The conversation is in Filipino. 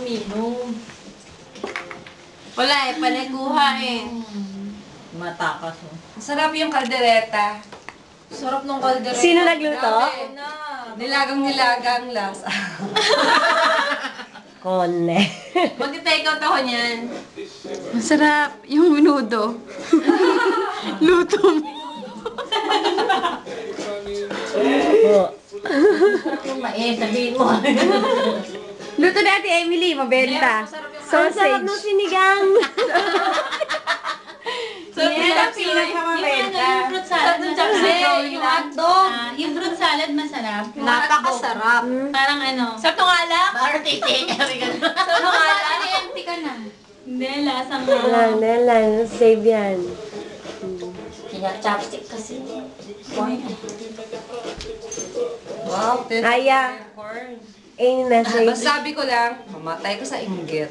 uminom. Wala eh, paniguha eh. Matakas mo. Masarap yung kaldereta. Sarap ng kaldereta. Sino nagluto? Grabe. Nilagang-nilagang lasa. Kone. Mag-take out ako niyan. Masarap. Yung minudo. Luto mo. Oh. Yung mais, sabihin mo. Luto ni Ate Emily, mabenta. Ang sarap ng sinigang. Yan ang pinakamabenta. Yung fruit salad masarap. Yung hotdog. Yung fruit salad masarap. Napakasarap. Parang ano. Sarap ng alak. Bakit titi? Sabi ka na. Sarap ng alak. Empty ka na. Hindi, lasang Wala, save yan. Kaya chopstick kasi. Wow, Aya. corn. Eh, nasa Basta sabi ko lang, mamatay ka sa inggit.